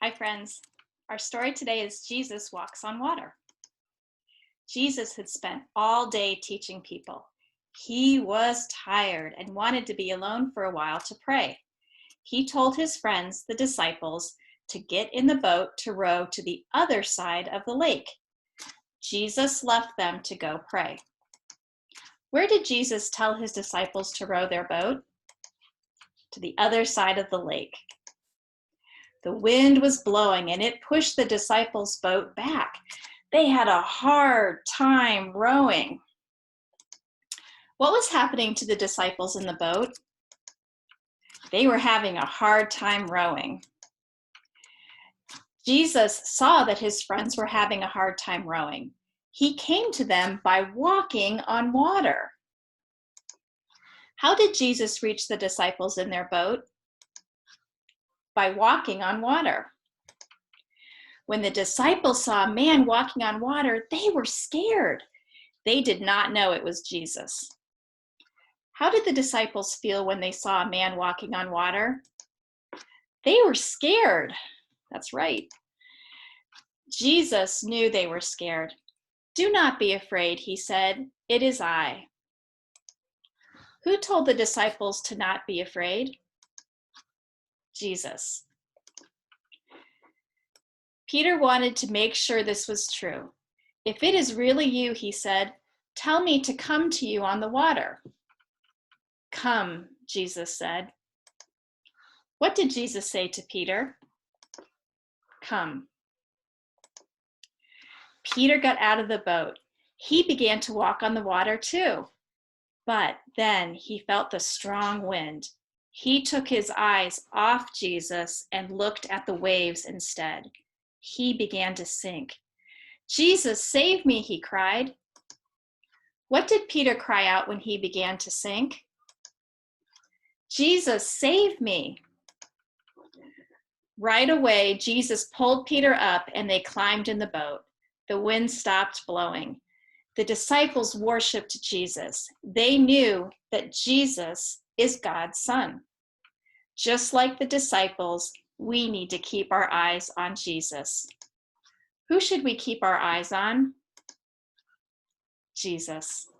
Hi, friends. Our story today is Jesus walks on water. Jesus had spent all day teaching people. He was tired and wanted to be alone for a while to pray. He told his friends, the disciples, to get in the boat to row to the other side of the lake. Jesus left them to go pray. Where did Jesus tell his disciples to row their boat? To the other side of the lake. The wind was blowing and it pushed the disciples' boat back. They had a hard time rowing. What was happening to the disciples in the boat? They were having a hard time rowing. Jesus saw that his friends were having a hard time rowing. He came to them by walking on water. How did Jesus reach the disciples in their boat? By walking on water. When the disciples saw a man walking on water, they were scared. They did not know it was Jesus. How did the disciples feel when they saw a man walking on water? They were scared. That's right. Jesus knew they were scared. "Do not be afraid," he said. "It is I." Who told the disciples to not be afraid? Jesus. Peter wanted to make sure this was true. "If it is really you," he said, "tell me to come to you on the water." "Come," Jesus said. What did Jesus say to Peter? Come. Peter got out of the boat. He began to walk on the water too. But then he felt the strong wind. He took his eyes off Jesus and looked at the waves instead. He began to sink. "Jesus, save me," he cried. What did Peter cry out when he began to sink? "Jesus, save me." Right away, Jesus pulled Peter up and they climbed in the boat. The wind stopped blowing. The disciples worshiped Jesus. They knew that Jesus is God's Son. Just like the disciples, we need to keep our eyes on Jesus. Who should we keep our eyes on? Jesus.